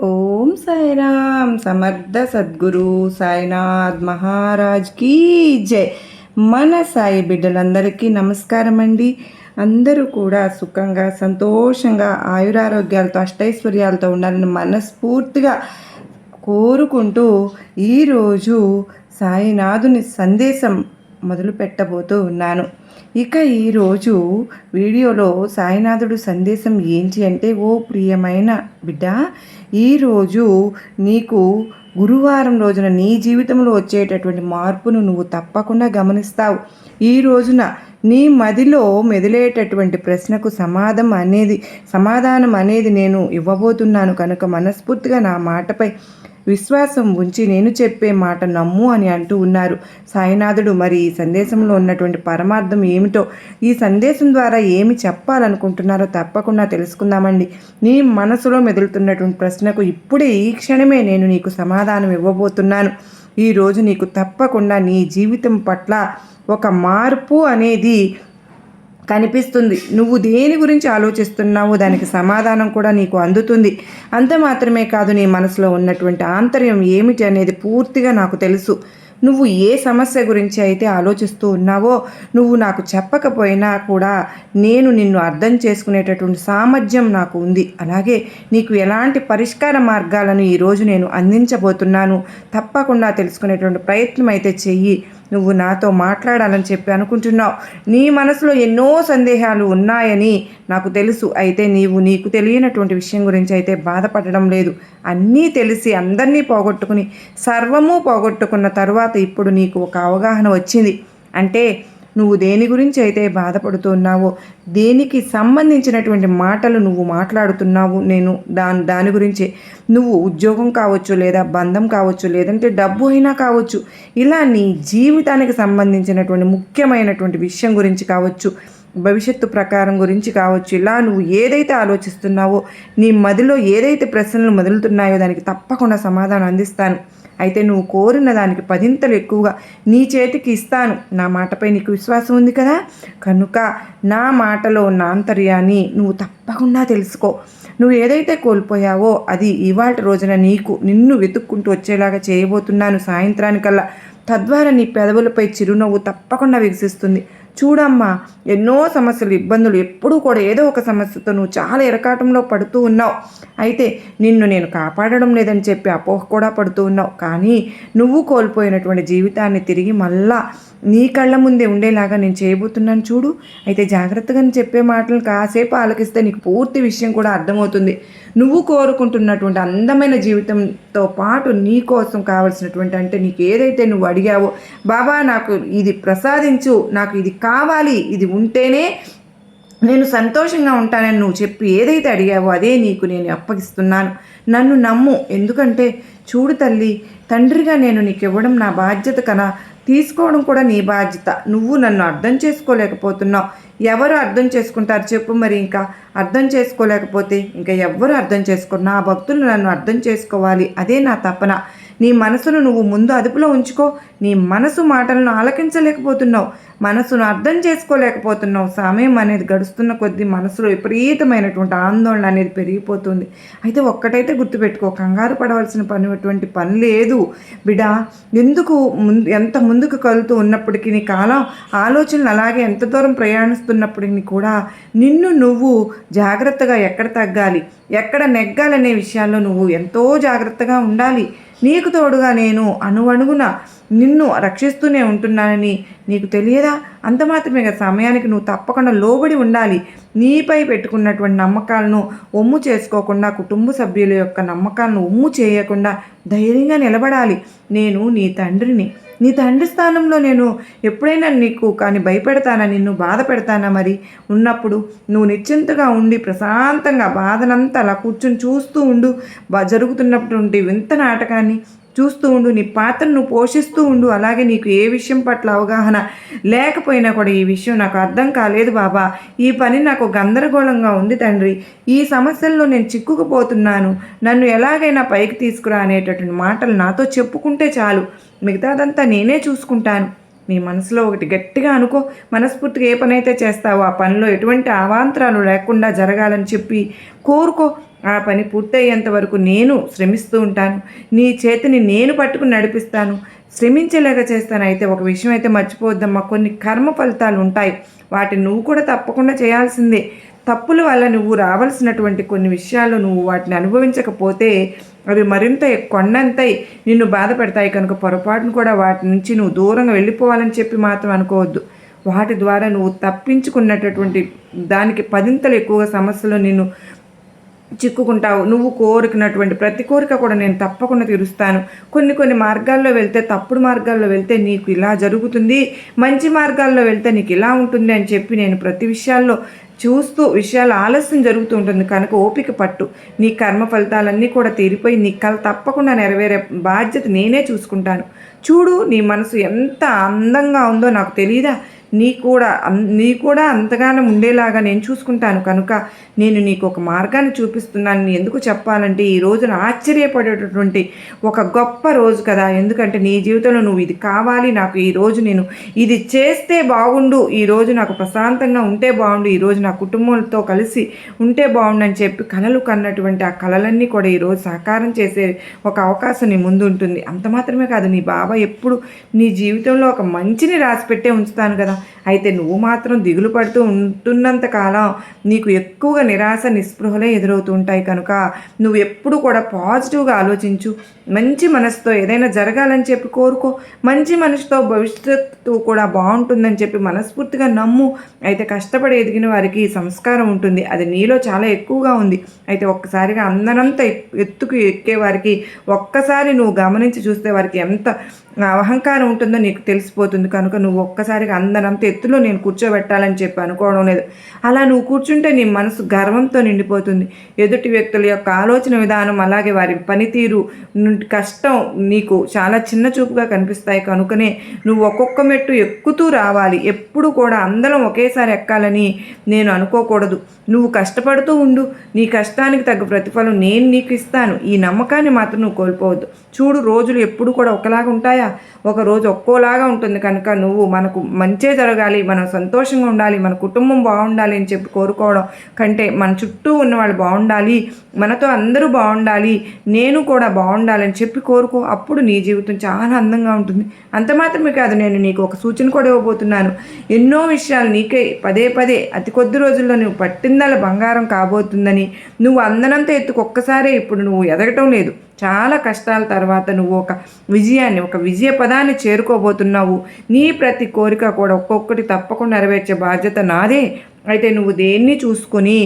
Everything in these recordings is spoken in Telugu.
ఓం సాయిరామ్ సమర్థ సద్గురు సాయినాథ్ మహారాజ్ కీ జై. మన సాయి బిడ్డలందరికీ నమస్కారం అండి. అందరూ కూడా సుఖంగా సంతోషంగా ఆయురారోగ్యాలతో అష్టైశ్వర్యాలతో ఉండాలని మనస్ఫూర్తిగా కోరుకుంటూ ఈరోజు సాయినాథుని సందేశం మొదలు పెట్టబోతూ ఉన్నాను. ఇక ఈరోజు వీడియోలో సాయినాథుడు సందేశం ఏంటి అంటే, ఓ ప్రియమైన బిడ్డ, ఈరోజు నీకు గురువారం రోజున నీ జీవితంలో వచ్చేటటువంటి మార్పును నువ్వు తప్పకుండా గమనిస్తావు. ఈ రోజున నీ మదిలో మెదిలేటటువంటి ప్రశ్నకు సమాధానం అనేది నేను ఇవ్వబోతున్నాను కనుక మనస్ఫూర్తిగా నా మాటపై విశ్వాసం ఉంచి నేను చెప్పే మాట నమ్ము అని అంటూ ఉన్నారు సాయినాథుడు. మరి ఈ సందేశంలో ఉన్నటువంటి పరమార్థం ఏమిటో, ఈ సందేశం ద్వారా ఏమి చెప్పాలనుకుంటున్నారో తప్పకుండా తెలుసుకుందామండి. నీ మనసులో మెదులుతున్నటువంటి ప్రశ్నకు ఇప్పుడే ఈ క్షణమే నేను నీకు సమాధానం ఇవ్వబోతున్నాను. ఈరోజు నీకు తప్పకుండా నీ జీవితం పట్ల ఒక మార్పు అనేది కనిపిస్తుంది. నువ్వు దేని గురించి ఆలోచిస్తున్నావో దానికి సమాధానం కూడా నీకు అందుతుంది. అంత మాత్రమే కాదు, నీ మనసులో ఉన్నటువంటి ఆంతర్యం ఏమిటి అనేది పూర్తిగా నాకు తెలుసు. నువ్వు ఏ సమస్య గురించి అయితే ఆలోచిస్తూ ఉన్నావో, నువ్వు నాకు చెప్పకపోయినా కూడా నేను నిన్ను అర్థం చేసుకునేటటువంటి సామర్థ్యం నాకు ఉంది. అలాగే నీకు ఎలాంటి పరిష్కార మార్గాలను ఈరోజు నేను అందించబోతున్నాను. తప్పకుండా తెలుసుకునేటువంటి ప్రయత్నం అయితే చెయ్యి. నువ్వు నాతో మాట్లాడాలని చెప్పి అనుకుంటున్నావు. నీ మనసులో ఎన్నో సందేహాలు ఉన్నాయని నాకు తెలుసు. అయితే నీకు తెలియనటువంటి విషయం గురించి అయితే బాధపడడం లేదు. అన్నీ తెలిసి అందరినీ పోగొట్టుకుని సర్వము పోగొట్టుకున్న తరువాత ఇప్పుడు నీకు ఒక అవగాహన వచ్చింది. అంటే నువ్వు దేని గురించి అయితే బాధపడుతున్నావో, దేనికి సంబంధించినటువంటి మాటలు నువ్వు మాట్లాడుతున్నావు, నేను దాని గురించి, నువ్వు ఉద్యోగం కావచ్చు, లేదా బంధం కావచ్చు, లేదంటే డబ్బు అయినా కావచ్చు, ఇలా నీ జీవితానికి సంబంధించినటువంటి ముఖ్యమైనటువంటి విషయం గురించి కావచ్చు, భవిష్యత్తు ప్రకారం గురించి కావచ్చు, ఇలా నువ్వు ఏదైతే ఆలోచిస్తున్నావో, నీ మదిలో ఏదైతే ప్రశ్నలు మొదలుతున్నాయో దానికి తప్పకుండా సమాధానం అందిస్తాను. అయితే నువ్వు కోరిన దానికి 10 ఎక్కువగా నీ చేతికి ఇస్తాను. నా మాటపై నీకు విశ్వాసం ఉంది కదా, కనుక నా మాటలో ఉన్న ఆంతర్యాన్ని నువ్వు తప్పకుండా తెలుసుకో. నువ్వు ఏదైతే కోల్పోయావో అది ఇవాళ రోజున నిన్ను వెతుక్కుంటూ వచ్చేలాగా చేయబోతున్నాను సాయంత్రానికల్లా. తద్వారా నీ పెదవులపై చిరునవ్వు తప్పకుండా వికసిస్తుంది. చూడమ్మా, ఎన్నో సమస్యలు, ఇబ్బందులు, ఎప్పుడూ కూడా ఏదో ఒక సమస్యతో నువ్వు చాలా ఇరకాటంలో పడుతూ ఉన్నావు. అయితే నిన్ను నేను కాపాడడం లేదని చెప్పి అపోహ కూడా పడుతూ ఉన్నావు. కానీ నువ్వు కోల్పోయినటువంటి జీవితాన్ని తిరిగి మళ్ళా నీ కళ్ళ ముందే ఉండేలాగా నేను చేయబోతున్నాను చూడు. అయితే జాగ్రత్తగా చెప్పే మాటలు కాసేపు ఆలకిస్తే నీకు పూర్తి విషయం కూడా అర్థమవుతుంది. నువ్వు కోరుకుంటున్నటువంటి అందమైన జీవితంతో పాటు నీ కోసం కావలసినటువంటి, అంటే నీకు ఏదైతే నువ్వు అడిగావో, బాబా నాకు ఇది ప్రసాదించు, నాకు ఇది కావాలి, ఇది ఉంటేనే నేను సంతోషంగా ఉంటానని నువ్వు చెప్పి ఏదైతే అడిగావో అదే నీకు నేను అప్పగిస్తున్నాను. నన్ను నమ్ము. ఎందుకంటే చూడు తల్లి, తండ్రిగా నేను నీకు ఇవ్వడం నా బాధ్యత కదా, తీసుకోవడం కూడా నీ బాధ్యత. నువ్వు నన్ను అర్థం చేసుకోలేకపోతున్నావు. ఎవరు అర్థం చేసుకుంటారు చెప్పు? మరి ఇంకా అర్థం చేసుకోలేకపోతే ఇంకా ఎవ్వరు అర్థం చేసుకోరు. నా భక్తులు నన్ను అర్థం చేసుకోవాలి, అదే నా తపన. నీ మనసును నువ్వు ముందు అదుపులో ఉంచుకో. నీ మనసు మాటలను ఆలకించలేకపోతున్నావు, మనసును అర్థం చేసుకోలేకపోతున్నావు. సమయం అనేది గడుస్తున్న కొద్దీ మనసులో విపరీతమైనటువంటి ఆందోళన అనేది పెరిగిపోతుంది. అయితే ఒక్కటైతే గుర్తుపెట్టుకో, కంగారు పడవలసిన పని లేదు బిడా. ఎంత ముందుకు కలుతూ ఉన్నప్పటికీ నీ కాలం ఆలోచనలు అలాగే ఎంత దూరం ప్రయాణిస్తున్నప్పటికీ కూడా నిన్ను నువ్వు జాగ్రత్తగా ఎక్కడ తగ్గాలి, ఎక్కడ నెగ్గాలనే విషయాల్లో నువ్వు ఎంతో జాగ్రత్తగా ఉండాలి. నీకు తోడుగా నేను అణువణుగున నిన్ను రక్షిస్తూనే ఉంటున్నానని నీకు తెలియదా? అంత మాత్రమే కదా, సమయానికి నువ్వు తప్పకుండా లోబడి ఉండాలి. నీపై పెట్టుకున్నటువంటి నమ్మకాలను ఒమ్ము చేసుకోకుండా, కుటుంబ సభ్యుల యొక్క నమ్మకాలను ఒమ్ము చేయకుండా ధైర్యంగా నిలబడాలి. నేను నీ తండ్రిని. నీ తండ్రి స్థానంలో నేను ఎప్పుడైనా నీకు కానీ భయపెడతానా, నిన్ను బాధ పెడతానా? మరి ఉన్నప్పుడు నువ్వు నిశ్చింతగా ఉండి ప్రశాంతంగా బాధనంతా అలా కూర్చొని చూస్తూ ఉండు. జరుగుతున్నటువంటి వింత నాటకాన్ని చూస్తూ ఉండు. నీ పాత్రను నువ్వు పోషిస్తూ ఉండు. అలాగే నీకు ఏ విషయం పట్ల అవగాహన లేకపోయినా కూడా, ఈ విషయం నాకు అర్థం కాలేదు బాబా, ఈ పని నాకు గందరగోళంగా ఉంది తండ్రి, ఈ సమస్యల్లో నేను చిక్కుకుపోతున్నాను, నన్ను ఎలాగైనా పైకి తీసుకురా అనేటటువంటి మాటలు నాతో చెప్పుకుంటే చాలు. మిగతాదంతా నేనే చూసుకుంటాను. నీ మనసులో ఒకటి గట్టిగా అనుకో. మనస్ఫూర్తిగా ఏ పని అయితే చేస్తావో ఆ పనిలో ఎటువంటి అవాంతరాలు లేకుండా జరగాలని చెప్పి కోరుకో. ఆ పని పూర్తయ్యేంత వరకు నేను శ్రమిస్తూ ఉంటాను. నీ చేతిని నేను పట్టుకుని నడిపిస్తాను. శ్రమించేలాగా చేస్తాను. అయితే ఒక విషయం అయితే మర్చిపోవద్దమ్మా, కొన్ని కర్మ ఫలితాలు ఉంటాయి. వాటిని నువ్వు కూడా తప్పకుండా చేయాల్సిందే. తప్పుల వల్ల నువ్వు రావాల్సినటువంటి కొన్ని విషయాలు నువ్వు వాటిని అనుభవించకపోతే అవి మరింత కొండంతై నిన్ను బాధ పెడతాయి. కనుక పొరపాటును కూడా వాటి నుంచి నువ్వు దూరంగా వెళ్ళిపోవాలని చెప్పి మాత్రం అనుకోవద్దు. వాటి ద్వారా నువ్వు తప్పించుకున్నటువంటి దానికి పదింతలు ఎక్కువగా సమస్యలు నిన్ను చిక్కుకుంటావు. నువ్వు కోరుకున్నటువంటి ప్రతి కోరిక కూడా నేను తప్పకుండా తీరుస్తాను. కొన్ని మార్గాల్లో వెళ్తే, తప్పుడు మార్గాల్లో వెళ్తే నీకు ఇలా జరుగుతుంది, మంచి మార్గాల్లో వెళ్తే నీకు ఇలా ఉంటుంది అని చెప్పి నేను ప్రతి విషయాల్లో చూస్తూ విషయాలు ఆలస్యం జరుగుతూ ఉంటుంది. కనుక ఓపిక పట్టు. నీ కర్మ ఫలితాలన్నీ కూడా తీరిపోయి నీ కళ తప్పకుండా నెరవేరే బాధ్యత నేనే చూసుకుంటాను. చూడు, నీ మనసు ఎంత అందంగా ఉందో నాకు తెలియదా? నీ కూడా అంతగానే ఉండేలాగా నేను చూసుకుంటాను. కనుక నేను నీకు ఒక మార్గాన్ని చూపిస్తున్నాను. ఎందుకు చెప్పాలంటే ఈ రోజున ఆశ్చర్యపడేటటువంటి ఒక గొప్ప రోజు కదా. ఎందుకంటే నీ జీవితంలో నువ్వు ఇది కావాలి, నాకు ఈరోజు నేను ఇది చేస్తే బాగుండు, ఈరోజు నాకు ప్రశాంతంగా ఉంటే బాగుండు, ఈరోజు నా కుటుంబంతో కలిసి ఉంటే బాగుండు అని చెప్పి కలలు కన్నటువంటి ఆ కలలన్నీ కూడా ఈరోజు సాకారం చేసే ఒక అవకాశం నీ ముందు ఉంటుంది. అంత మాత్రమే కాదు, నీ బాబా ఎప్పుడు నీ జీవితంలో ఒక మంచిని రాసిపెట్టే ఉంచుతాను కదా. అయితే నువ్వు మాత్రం దిగులు పడుతూ ఉంటున్నంత కాలం నీకు ఎక్కువగా నిరాశ నిస్పృహలే ఎదురవుతూ ఉంటాయి. కనుక నువ్వు ఎప్పుడు కూడా పాజిటివ్గా ఆలోచించు. మంచి మనసుతో ఏదైనా జరగాలని చెప్పి కోరుకో. మంచి మనసుతో భవిష్యత్తు కూడా బాగుంటుందని చెప్పి మనస్ఫూర్తిగా నమ్ము. అయితే కష్టపడి ఎదిగిన వారికి సంస్కారం ఉంటుంది, అది నీలో చాలా ఎక్కువగా ఉంది. అయితే ఒక్కసారిగా అందరంతా ఎత్తుకు ఎక్కే వారికి ఒక్కసారి నువ్వు గమనించి చూస్తే వారికి ఎంత అహంకారం ఉంటుందో నీకు తెలిసిపోతుంది. కనుక నువ్వు ఒక్కసారిగా అందరంత ఎత్తులో నేను కూర్చోబెట్టాలని చెప్పి అనుకోవడం లేదు. అలా నువ్వు కూర్చుంటే నీ మనసు గర్వంతో నిండిపోతుంది. ఎదుటి వ్యక్తుల యొక్క ఆలోచన విధానం, అలాగే వారి పనితీరు, కష్టం నీకు చాలా చిన్న చూపుగా కనిపిస్తాయి. కనుకనే నువ్వు ఒక్కొక్క మెట్టు ఎక్కుతూ రావాలి. ఎప్పుడు కూడా అందరం ఒకేసారి ఎక్కాలని నేను అనుకోకూడదు. నువ్వు కష్టపడుతూ ఉండు. నీ కష్టానికి తగ్గ ప్రతిఫలం నేను నీకు ఇస్తాను. ఈ నమ్మకాన్ని మాత్రం నువ్వు కోల్పోవద్దు. చూడు, రోజులు ఎప్పుడు కూడా ఒకలాగా ఉంటాయా? ఒక రోజు ఒక్కోలాగా ఉంటుంది. కనుక నువ్వు మనకు మంచే జరగాలి, మనం సంతోషంగా ఉండాలి, మన కుటుంబం బాగుండాలి అని చెప్పి కోరుకోవడం కంటే మన చుట్టూ ఉన్న వాళ్ళు బాగుండాలి, మనతో అందరూ బాగుండాలి, నేను కూడా బాగుండాలని చెప్పి కోరుకో. అప్పుడు నీ జీవితం చాలా అందంగా ఉంటుంది. అంత మాత్రమే కాదు, నేను నీకు ఒక సూచన కూడా ఇవ్వబోతున్నాను. ఎన్నో విషయాలు నీకే పదే అతి కొద్ది రోజుల్లో నువ్వు పట్టిందల బంగారం కాబోతుందని. నువ్వు అందనంత ఎత్తుకు ఒక్కసారే ఇప్పుడు నువ్వు ఎదగటం లేదు. చాలా కష్టాల తర్వాత నువ్వు ఒక విజయ పదాన్ని చేరుకోబోతున్నావు. నీ ప్రతి కోరిక కూడా ఒక్కొక్కటి తప్పకుండా నెరవేర్చే బాధ్యత నాదే. అయితే నువ్వు దేన్ని చూసుకొని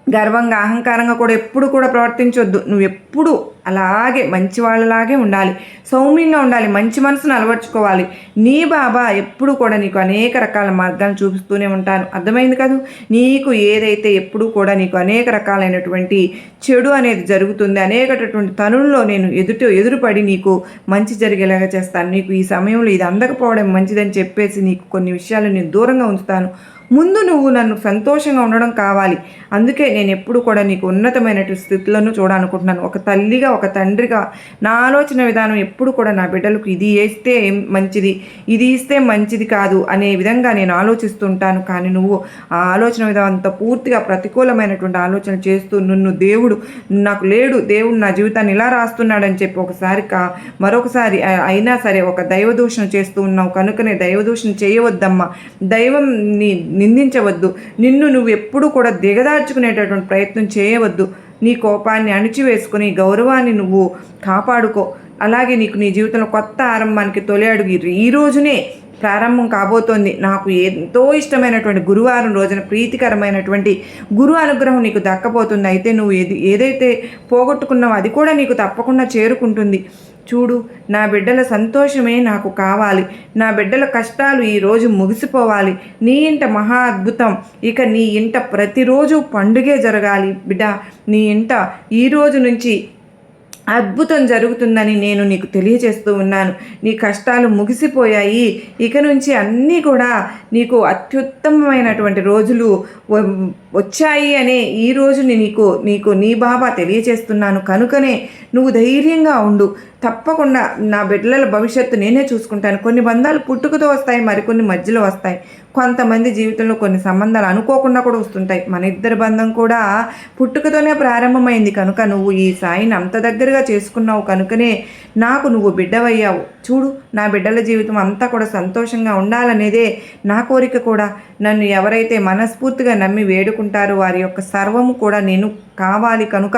గర్వంగా అహంకారంగా కూడా ఎప్పుడు కూడా ప్రవర్తించొద్దు. నువ్వు ఎప్పుడు అలాగే మంచి వాళ్ళలాగే ఉండాలి, సౌమ్యంగా ఉండాలి, మంచి మనసును అలవర్చుకోవాలి. నీ బాబా ఎప్పుడు కూడా నీకు అనేక రకాల మార్గాలను చూపిస్తూనే ఉంటాను. అర్థమైంది కదా? నీకు ఏదైతే ఎప్పుడు కూడా నీకు అనేక రకాలైనటువంటి చెడు అనేది జరుగుతుంది, అనేకటువంటి తనుల్లో నేను ఎదురుపడి నీకు మంచి జరిగేలాగా చేస్తాను. నీకు ఈ సమయంలో ఇది అందకపోవడం మంచిదని చెప్పేసి నీకు కొన్ని విషయాలు నేను దూరంగా ఉంచుతాను. ముందు నువ్వు నన్ను సంతోషంగా ఉండడం కావాలి. అందుకే నేను ఎప్పుడు కూడా నీకు ఉన్నతమైనటువంటి స్థితులను చూడాలనుకుంటున్నాను. ఒక తల్లిగా, ఒక తండ్రిగా నా ఆలోచన విధానం ఎప్పుడు కూడా నా బిడ్డలకు ఇది ఇస్తే మంచిది, ఇది ఇస్తే మంచిది కాదు అనే విధంగా నేను ఆలోచిస్తుంటాను. కానీ నువ్వు ఆ ఆలోచన విధానంతో పూర్తిగా ప్రతికూలమైనటువంటి ఆలోచన చేస్తూ నన్ను దేవుడు నాకు లేడు, దేవుడు నా జీవితాన్ని ఇలా రాస్తున్నాడని చెప్పి మరొకసారి అయినా సరే ఒక దైవదూషణ చేస్తూ ఉన్నావు. కనుకనే దైవదూషణ చేయవద్దమ్మా. దైవం నిందించవద్దు. నిన్ను నువ్వు ఎప్పుడు కూడా దిగదార్చుకునేటటువంటి ప్రయత్నం చేయవద్దు. నీ కోపాన్ని అణిచివేసుకుని గౌరవాన్ని నువ్వు కాపాడుకో. అలాగే నీకు నీ జీవితంలో కొత్త ఆరంభానికి తొలి అడుగు ఈ రోజునే ప్రారంభం కాబోతోంది. నాకు ఎంతో ఇష్టమైనటువంటి గురువారం రోజున ప్రీతికరమైనటువంటి గురు అనుగ్రహం నీకు దక్కబోతుంది. అయితే నువ్వు ఏదైతే పోగొట్టుకున్నావో అది కూడా నీకు తప్పకుండా చేరుకుంటుంది. చూడు, నా బిడ్డల సంతోషమే నాకు కావాలి. నా బిడ్డల కష్టాలు ఈరోజు ముగిసిపోవాలి. నీ ఇంట మహా అద్భుతం, ఇక నీ ఇంట ప్రతిరోజు పండుగే జరగాలి. బిడ్డ, నీ ఇంట ఈరోజు నుంచి అద్భుతం జరుగుతుందని నేను నీకు తెలియజేస్తూ ఉన్నాను. నీ కష్టాలు ముగిసిపోయాయి. ఇక నుంచి అన్నీ కూడా నీకు అత్యుత్తమమైనటువంటి రోజులు వచ్చాయి అనే ఈ రోజుని నీకు నీ బాబా తెలియజేస్తున్నాను. కనుకనే నువ్వు ధైర్యంగా ఉండు. తప్పకుండా నా బిడ్డల భవిష్యత్తు నేనే చూసుకుంటాను. కొన్ని బంధాలు పుట్టుకతో వస్తాయి, మరికొన్ని మధ్యలో వస్తాయి. కొంతమంది జీవితంలో కొన్ని సంబంధాలు అనుకోకుండా కూడా వస్తుంటాయి. మన ఇద్దరి బంధం కూడా పుట్టుకతోనే ప్రారంభమైంది కనుక నువ్వు ఈ సాయిని అంత దగ్గరగా చేసుకున్నావు కనుకనే నాకు నువ్వు బిడ్డవయ్యావు. చూడు, నా బిడ్డల జీవితం అంతా కూడా సంతోషంగా ఉండాలనేదే నా కోరిక కూడా. నన్ను ఎవరైతే మనస్ఫూర్తిగా నమ్మి వేడుకుంటారో వారి యొక్క సర్వము కూడా నేను కావాలి కనుక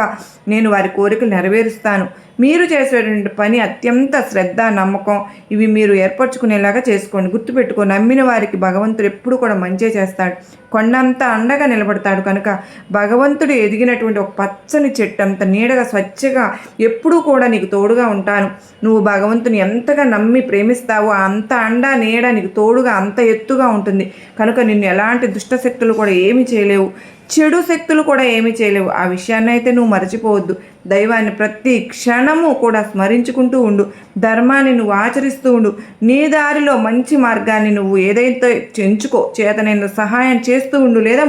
నేను వారి కోరికలు నెరవేరుస్తాను. మీరు చేసేటువంటి పని అత్యంత శ్రద్ధ, నమ్మకం ఇవి మీరు ఏర్పరచుకునేలాగా చేసుకోండి. గుర్తుపెట్టుకో, నమ్మిన వారికి భగవంతుడు ఎప్పుడు కూడా మంచే చేస్తాడు. కొండంత అండగా నిలబడతాడు కనుక భగవంతుడు ఎదిగినటువంటి ఒక పచ్చని చెట్టు అంత నీడగా స్వచ్ఛగా ఎప్పుడూ కూడా నీకు తోడుగా ఉంటాను. నువ్వు భగవంతుని ఎంతగా నమ్మి ప్రేమిస్తావో అంత అండ నీడ నీకు తోడుగా అంత ఎత్తుగా ఉంటుంది కనుక నిన్ను ఎలాంటి దుష్టశక్తులు కూడా ఏమీ చేయలేవు, చెడు శక్తులు కూడా ఏమీ చేయలేవు. ఆ విషయాన్ని అయితే నువ్వు మరచిపోవద్దు. దైవాన్ని ప్రతి క్షణము కూడా స్మరించుకుంటూ ఉండు. ధర్మాన్ని నువ్వు ఆచరిస్తూ ఉండు. నీ దారిలో మంచి మార్గాన్ని నువ్వు ఏదైతే ఎంచుకో, చేతనైన సహాయం చేస్తూ ఉండు, లేదా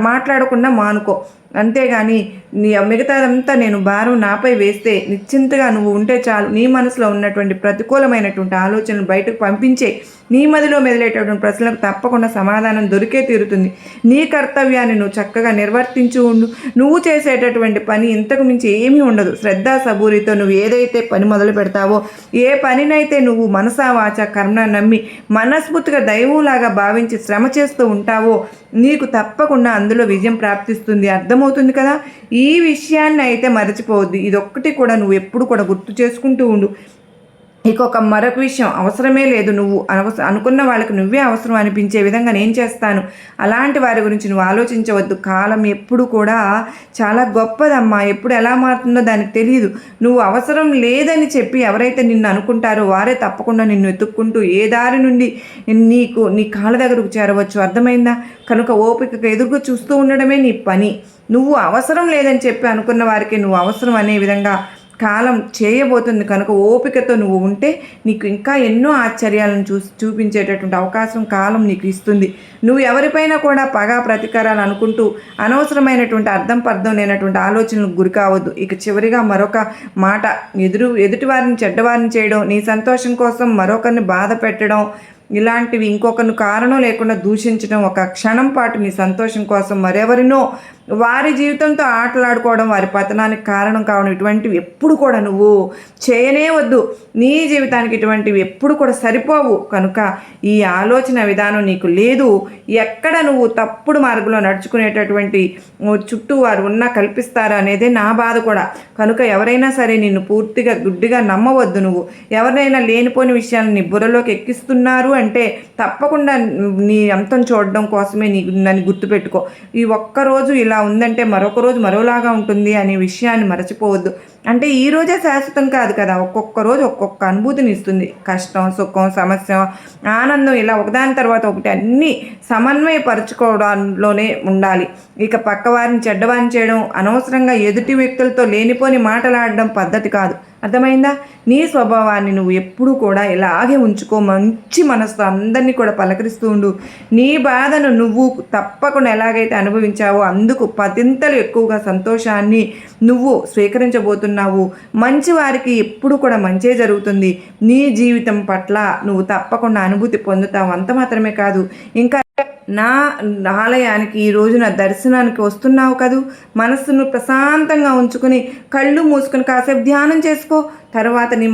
మాట్లాడకుండా మానుకో. అంతేగాని నీ మిగతాదంతా నేను భారం నాపై వేస్తే నిశ్చింతగా నువ్వు ఉంటే చాలు. నీ మనసులో ఉన్నటువంటి ప్రతికూలమైనటువంటి ఆలోచనలు బయటకు పంపించే. నీ మదిలో మెదిలేటటువంటి ప్రశ్నలకు తప్పకుండా సమాధానం దొరికే తీరుతుంది. నీ కర్తవ్యాన్ని నువ్వు చక్కగా నిర్వర్తించు ఉండు. నువ్వు చేసేటటువంటి పని ఇంతకు మించి ఏమీ ఉండదు. శ్రద్ధా సబూరితో నువ్వు ఏదైతే పని మొదలు పెడతావో, ఏ పనినైతే నువ్వు మనసా వాచ కర్మ నమ్మి మనస్ఫూర్తిగా దైవంలాగా భావించి శ్రమ చేస్తూ ఉంటావో నీకు తప్పకుండా అందులో విజయం ప్రాప్తిస్తుంది. అర్థమవుతుంది కదా? ఈ విషయాన్ని అయితే మరచిపోవద్దు. ఇదొక్కటి కూడా నువ్వు ఎప్పుడు కూడా గుర్తు చేసుకుంటూ ఉండు. మరొక విషయం, అవసరమే లేదు, నువ్వు అనుకున్న వాళ్ళకి నువ్వే అవసరం అనిపించే విధంగా నేను చేస్తాను. అలాంటి వారి గురించి నువ్వు ఆలోచించవద్దు. కాలం ఎప్పుడు కూడా చాలా గొప్పదమ్మా. ఎప్పుడు ఎలా మారుతుందో దానికి తెలియదు. నువ్వు అవసరం లేదని చెప్పి ఎవరైతే నిన్ను అనుకుంటారో వారే తప్పకుండా నిన్ను వెతుక్కుంటూ ఏ దారి నుండి నీ కాళ్ళ దగ్గరకు చేరవచ్చు. అర్థమైందా? కనుక ఓపికగా ఎదురుగా చూస్తూ ఉండడమే నీ పని. నువ్వు అవసరం లేదని చెప్పి అనుకున్న వారికి నువ్వు అవసరం అనే విధంగా కాలం చేయబోతుంది కనుక ఓపికతో నువ్వు ఉంటే నీకు ఇంకా ఎన్నో ఆశ్చర్యాలను చూపించేటటువంటి అవకాశం కాలం నీకు ఇస్తుంది. నువ్వు ఎవరిపైనా కూడా పగ ప్రతీకారాలు అనుకుంటూ అనవసరమైనటువంటి అర్థం లేనటువంటి ఆలోచనలకు గురి కావద్దు. చివరిగా మరొక మాట, ఎదుటివారిని చెడ్డవారిని చేయడం, నీ సంతోషం కోసం మరొకరిని బాధ పెట్టడం, ఇలాంటివి ఇంకొకరిని కారణం లేకుండా దూషించడం, ఒక క్షణం పాటు నీ సంతోషం కోసం మరెవరినో వారి జీవితంతో ఆటలాడుకోవడం, వారి పతనానికి కారణం కావడం, ఇటువంటివి ఎప్పుడు కూడా నువ్వు చేయనే వద్దు. నీ జీవితానికి ఇటువంటివి ఎప్పుడు కూడా సరిపోవు. కనుక ఈ ఆలోచన విధానం నీకు లేదు. ఎక్కడ నువ్వు తప్పుడు మార్గంలో నడుచుకునేటటువంటి చుట్టూ వారు ఉన్నా కల్పిస్తారా అనేదే నా బాధ కూడా. కనుక ఎవరైనా సరే నిన్ను పూర్తిగా గుడ్డిగా నమ్మవద్దు. నువ్వు ఎవరినైనా లేనిపోని విషయాలను నీ బుర్రలోకి ఎక్కిస్తున్నారు అంటే తప్పకుండా నీ అంతం చూడడం కోసమే నన్ను గుర్తుపెట్టుకో. ఈ ఒక్కరోజు ఇలా ఉందంటే మరొక రోజు మరోలాగా ఉంటుంది అనే విషయాన్ని మరచిపోవద్దు. అంటే ఈ రోజే శాశ్వతం కాదు కదా. ఒక్కొక్క రోజు ఒక్కొక్క అనుభూతిని ఇస్తుంది. కష్టం, సుఖం, సమస్య, ఆనందం ఇలా ఒకదాని తర్వాత ఒకటి అన్నీ సమన్వయపరచుకోవడంలోనే ఉండాలి. పక్కవారిని చెడ్డవారిని చేయడం, అనవసరంగా ఎదుటి వ్యక్తులతో లేనిపోని మాటలాడడం పద్ధతి కాదు. అర్థమైందా? నీ స్వభావాన్ని నువ్వు ఎప్పుడూ కూడా ఇలాగే ఉంచుకో. మంచి మనసుతో అందరినీ కూడా పలకరిస్తూ ఉండు. నీ బాధను నువ్వు తప్పకుండా ఎలాగైతే అనుభవించావో అందుకు పదింతలు ఎక్కువగా సంతోషాన్ని నువ్వు స్వీకరించబోతున్నావు. మంచి వారికి ఎప్పుడు కూడా మంచే జరుగుతుంది. నీ జీవితం పట్ల నువ్వు తప్పకుండా అనుభూతి పొందుతావు. అంత మాత్రమే కాదు, ఇంకా నా ఆలయానికి ఈ రోజున దర్శనానికి వస్తున్నావు కదూ, మనస్సును ప్రశాంతంగా ఉంచుకుని కళ్ళు మూసుకొని కాసేపు ధ్యానం చేసుకో. తర్వాత నీ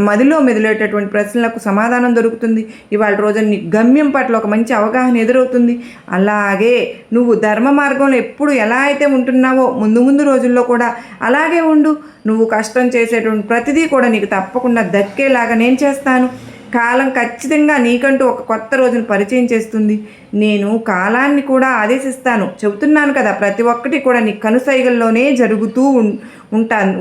మదిలో మెదిలేటటువంటి ప్రశ్నలకు సమాధానం దొరుకుతుంది. ఇవాళ రోజున నీ గమ్యం పట్ల ఒక మంచి అవగాహన ఎదురవుతుంది. అలాగే నువ్వు ధర్మ మార్గంలో ఎప్పుడు ఎలా అయితే ఉంటున్నావో ముందు రోజుల్లో కూడా అలాగే ఉండు. నువ్వు కష్టం చేసేటువంటి ప్రతిదీ కూడా నీకు తప్పకుండా దక్కేలాగా నేను చేస్తాను. కాలం ఖచ్చితంగా నీకంటూ ఒక కొత్త రోజును పరిచయం చేస్తుంది. నేను కాలాన్ని కూడా ఆదేశిస్తాను. చెబుతున్నాను కదా, ప్రతి ఒక్కటి కూడా నీ కనుసైగల్లోనే జరుగుతూ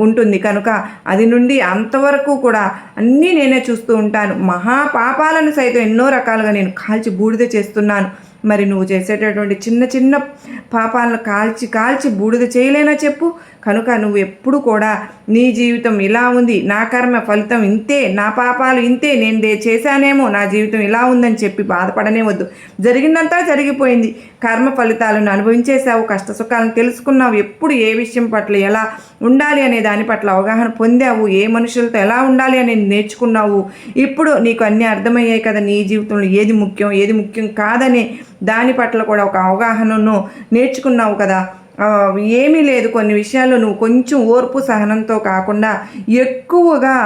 ఉంటుంది కనుక అది నుండి అంతవరకు కూడా అన్నీ నేనే చూస్తూ ఉంటాను. మహాపాపాలను సైతం ఎన్నో రకాలుగా నేను కాల్చి బూడిద చేస్తున్నాను. మరి నువ్వు చేసేటటువంటి చిన్న పాపాలను కాల్చి బూడిద చేయలేనా చెప్పు? కనుక నువ్వు ఎప్పుడు కూడా నీ జీవితం ఇలా ఉంది, నా కర్మ ఫలితం ఇంతే, నా పాపాలు ఇంతే, నేను చేశానేమో నా జీవితం ఇలా ఉందని చెప్పి బాధపడనే వద్దు. జరిగిందంతా జరిగిపోయింది. కర్మ ఫలితాలను అనుభవించేసావు, కష్ట సుఖాలను తెలుసుకున్నావు, ఎప్పుడు ఏ విషయం పట్ల ఎలా ఉండాలి అనే దాని పట్ల అవగాహన పొందావు, ఏ మనుషులతో ఎలా ఉండాలి అనేది నేర్చుకున్నావు. ఇప్పుడు నీకు అన్నీ అర్థమయ్యాయి కదా, నీ జీవితంలో ఏది ముఖ్యం ఏది ముఖ్యం కాదనే దాని పట్ల కూడా ఒక అవగాహనను నేర్చుకున్నావు కదా. ఏమీ లేదు, కొన్ని విషయాల్లో నువ్వు కొంచెం ఓర్పు సహనంతో కాకుండా ఎక్కువగా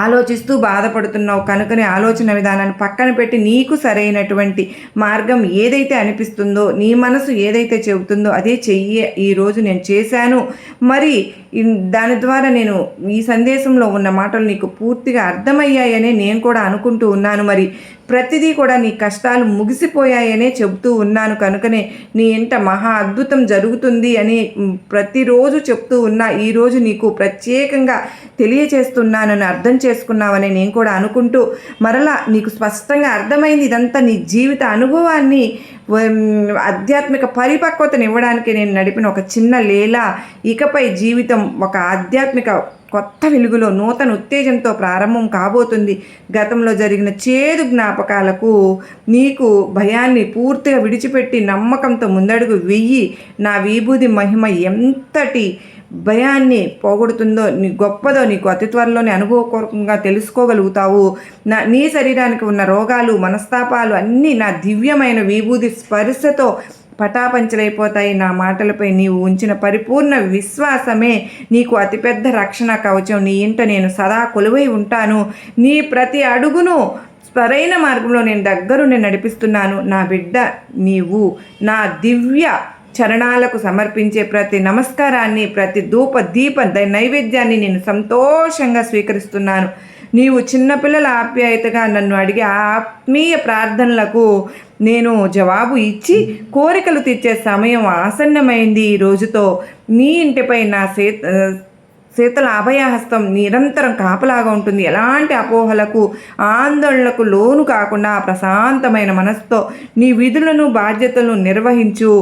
ఆలోచిస్తూ బాధపడుతున్నావు. కనుకనే ఆలోచన విధానాన్ని పక్కన పెట్టి నీకు సరైనటువంటి మార్గం ఏదైతే అనిపిస్తుందో, నీ మనసు ఏదైతే చెబుతుందో అదే చెయ్యి. ఈరోజు నేను చేశాను, మరి దాని ద్వారా నేను ఈ సందేశంలో ఉన్న మాటలు నీకు పూర్తిగా అర్థమయ్యాయనే నేను కూడా అనుకుంటూ ఉన్నాను. మరి ప్రతిదీ కూడా నీ కష్టాలు ముగిసిపోయాయనే చెబుతూ ఉన్నాను. కనుకనే నీ ఇంట మహా అద్భుతం జరుగుతుంది అని ప్రతిరోజు చెప్తూ ఉన్నా. ఈరోజు నీకు ప్రత్యేకంగా తెలియచేస్తున్నానని అర్థం చేసుకున్నావని నేను కూడా అనుకుంటూ, మరలా నీకు స్పష్టంగా అర్థమైంది ఇదంతా నీ జీవిత అనుభవాన్ని ఆధ్యాత్మిక పరిపక్వతను ఇవ్వడానికి నేను నడిపిన ఒక చిన్న లీల. ఇకపై జీవితం ఒక ఆధ్యాత్మిక కొత్త వెలుగులో నూతన ఉత్తేజంతో ప్రారంభం కాబోతుంది. గతంలో జరిగిన చేదు జ్ఞాపకాలకు నీకు భయాన్ని పూర్తిగా విడిచిపెట్టి నమ్మకంతో ముందడుగు వెయ్యి. నా విభూది మహిమ ఎంతటి భయాన్ని పోగొడుతుందో, నీ గొప్పదో నీకు అతి త్వరలోనే అనుభవపూర్వకంగా తెలుసుకోగలుగుతావు. నీ శరీరానికి ఉన్న రోగాలు మనస్తాపాలు అన్నీ నా దివ్యమైన విభూది స్పర్శతో పటాపంచలైపోతాయి. నా మాటలపై నీవు ఉంచిన పరిపూర్ణ విశ్వాసమే నీకు అతిపెద్ద రక్షణ కవచం. నీ ఇంట నేను సదా కొలువై ఉంటాను. నీ ప్రతి అడుగును సరైన మార్గంలో నేను దగ్గరుండి నడిపిస్తున్నాను. నా బిడ్డ నీవు నా దివ్య చరణాలకు సమర్పించే ప్రతి నమస్కారాన్ని, ప్రతి ధూప దీప నైవేద్యాన్ని నేను సంతోషంగా స్వీకరిస్తున్నాను. నీవు చిన్నపిల్లల ఆప్యాయతగా నన్ను అడిగే ఆత్మీయ ప్రార్థనలకు నేను జవాబు ఇచ్చి కోరికలు తీర్చే సమయం ఆసన్నమైంది. ఈ రోజుతో నీ ఇంటిపై నా శీతల అభయహస్తం నిరంతరం కాపలాగా ఉంటుంది. ఎలాంటి అపోహలకు ఆందోళనకు లోను కాకుండా ప్రశాంతమైన మనసుతో నీ విధులను బాధ్యతలను నిర్వహించు.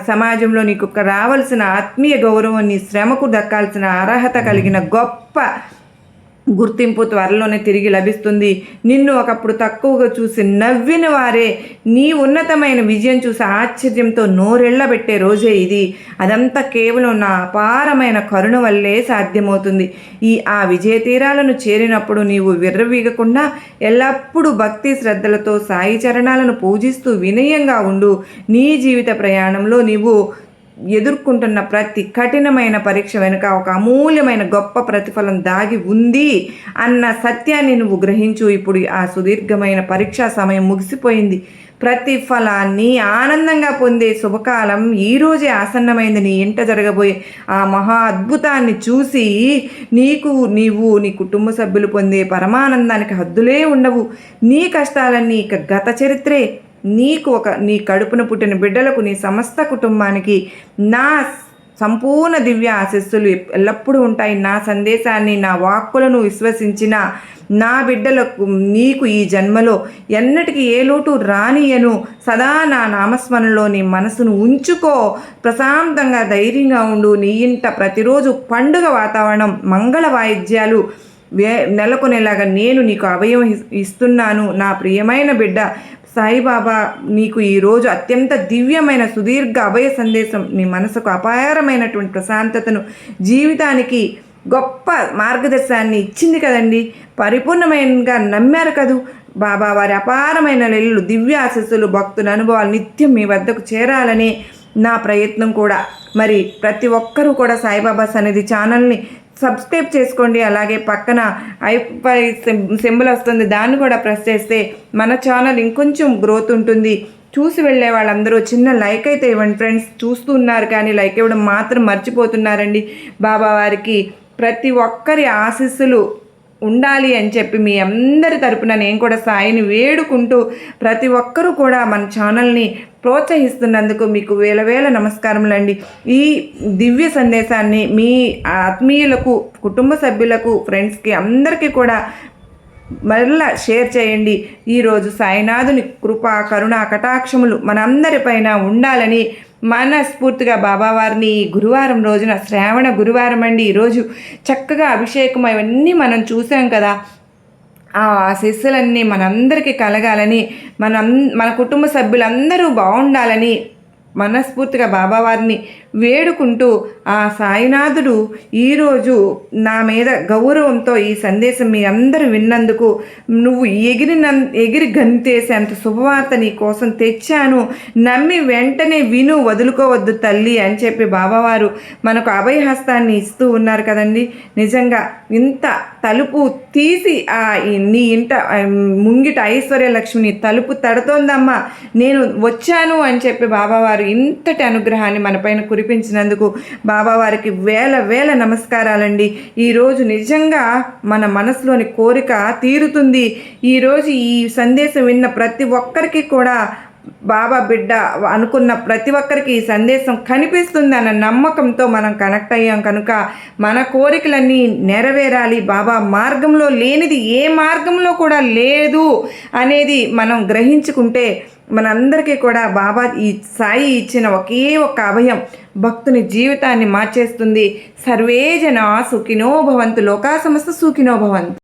సమాజంలో నీకు రావాల్సిన ఆత్మీయ గౌరవం, నీ శ్రమకు దక్కాల్సిన అర్హత కలిగిన గొప్ప గుర్తింపు త్వరలోనే తిరిగి లభిస్తుంది. నిన్ను ఒకప్పుడు తక్కువగా చూసి నవ్విన వారే నీ ఉన్నతమైన విజయం చూసి ఆశ్చర్యంతో నోరెళ్లబెట్టే రోజే ఇది. అదంతా కేవలం నా అపారమైన కరుణ వల్లే సాధ్యమవుతుంది. ఆ విజయ తీరాలను చేరినప్పుడు నీవు విర్రవీగకుండా ఎల్లప్పుడూ భక్తి శ్రద్ధలతో సాయి చరణాలను పూజిస్తూ వినయంగా ఉండు. నీ జీవిత ప్రయాణంలో నీవు ఎదుర్కొంటున్న ప్రతి కఠినమైన పరీక్ష వెనుక ఒక అమూల్యమైన గొప్ప ప్రతిఫలం దాగి ఉంది అన్న సత్యాన్ని నువ్వు గ్రహించు. ఇప్పుడు ఆ సుదీర్ఘమైన పరీక్షా సమయం ముగిసిపోయింది. ప్రతిఫలాన్ని ఆనందంగా పొందే శుభకాలం ఈరోజే ఆసన్నమైంది. నీ ఇంట జరగబోయే ఆ మహా అద్భుతాన్ని చూసి నీ కుటుంబ సభ్యులు పొందే పరమానందానికి హద్దులే ఉండవు. నీ కష్టాలన్నీ ఇక గత చరిత్రే. నీ కడుపున పుట్టిన బిడ్డలకు, నీ సమస్త కుటుంబానికి నా సంపూర్ణ దివ్య ఆశీస్సులు ఎల్లప్పుడూ ఉంటాయి. నా సందేశాన్ని, నా వాక్కులను విశ్వసించిన నా బిడ్డలకు నీకు ఈ జన్మలో ఎన్నటికీ ఏ లోటు రానియను. సదా నా నామస్మరణలో నీ మనసును ఉంచుకో. ప్రశాంతంగా ధైర్యంగా ఉండు. నీ ఇంట ప్రతిరోజు పండుగ వాతావరణం, మంగళ వాయిద్యాలు నెలకొనేలాగా నేను నీకు అభయం ఇస్తున్నాను. నా ప్రియమైన బిడ్డ సాయిబాబా నీకు ఈరోజు అత్యంత దివ్యమైన సుదీర్ఘ అభయ సందేశం, నీ మనసుకు అపారమైనటువంటి ప్రశాంతతను, జీవితానికి గొప్ప మార్గదర్శనాన్ని ఇచ్చింది కదండి. పరిపూర్ణమైనగా నమ్మారు కదూ. బాబా వారి అపారమైన లీలలు, దివ్య ఆశీస్సులు, భక్తుల అనుభవాలు నిత్యం మీ వద్దకు చేరాలనే నా ప్రయత్నం కూడా. మరి ప్రతి ఒక్కరూ కూడా సాయిబాబా సన్నిధి ఛానల్ని సబ్స్క్రైబ్ చేసుకోండి. అలాగే పక్కన ఐపై సింబల్ వస్తుంది, దాన్ని కూడా ప్రెస్ చేస్తే మన ఛానల్ ఇంకొంచెం గ్రోత్ ఉంటుంది. చూసి వెళ్ళే వాళ్ళందరూ చిన్న లైక్ అయితే ఇవ్వండి ఫ్రెండ్స్. చూస్తూ ఉన్నారు కానీ లైక్ ఇవ్వడం మాత్రం మర్చిపోతున్నారండి. బాబా వారికి ప్రతి ఒక్కరి ఆశీస్సులు ఉండాలి అని చెప్పి మీ అందరి తరపున నేను కూడా సాయిని వేడుకుంటూ, ప్రతి ఒక్కరూ కూడా మన ఛానల్ని ప్రోత్సహిస్తున్నందుకు మీకు వేల వేల నమస్కారములండి. ఈ దివ్య సందేశాన్ని మీ ఆత్మీయులకు, కుటుంబ సభ్యులకు, ఫ్రెండ్స్కి అందరికీ కూడా మరలా షేర్ చేయండి. ఈరోజు సాయినాథుని కృప, కరుణ, కటాక్షములు మనందరిపైన ఉండాలని మనస్ఫూర్తిగా బాబావారిని ఈ గురువారం రోజున శ్రావణ గురువారం అండి. ఈరోజు చక్కగా అభిషేకం అవన్నీ మనం చూసాం కదా. ఆ శిస్సులన్నీ మనందరికీ కలగాలని, మన కుటుంబ సభ్యులందరూ బాగుండాలని మనస్ఫూర్తిగా బాబావారిని వేడుకుంటూ, ఆ సాయినాథుడు ఈరోజు నా మీద గౌరవంతో ఈ సందేశం మీ అందరూ విన్నందుకు, నువ్వు ఎగిరి గంతేసేంత శుభవార్త నీ కోసం తెచ్చాను, నమ్మి వెంటనే విను, వదులుకోవద్దు తల్లి అని చెప్పి బాబావారు మనకు అభయహస్తాన్ని ఇస్తూ ఉన్నారు కదండి. నిజంగా ఇంత తలుపు తీసి నీ ఇంట ముంగిట ఐశ్వర్య లక్ష్మిని తలుపు తడుతోందమ్మా, నేను వచ్చాను అని చెప్పి బాబావారు ఇంతటి అనుగ్రహాన్ని మనపైన కురిపించినందుకు బాబావారికి వేల వేల నమస్కారాలండి. ఈరోజు నిజంగా మన మనసులోని కోరిక తీరుతుంది. ఈరోజు ఈ సందేశం విన్న ప్రతి ఒక్కరికి కూడా బాబా బిడ్డ అనుకున్న ప్రతి ఒక్కరికి ఈ సందేశం కనిపిస్తుంది అన్న నమ్మకంతో మనం కనెక్ట్ అయ్యాం కనుక మన కోరికలన్నీ నెరవేరాలి. బాబా మార్గంలో లేనిది ఏ మార్గంలో కూడా లేదు అనేది మనం గ్రహించుకుంటే మనందరికీ కూడా బాబా ఈ సాయి ఇచ్చిన ఒకే ఒక అభయం భక్తుని జీవితాన్ని మార్చేస్తుంది. సర్వే జనా సుఖినో భవంతు, లోకా సమస్త సుఖినో భవంతు.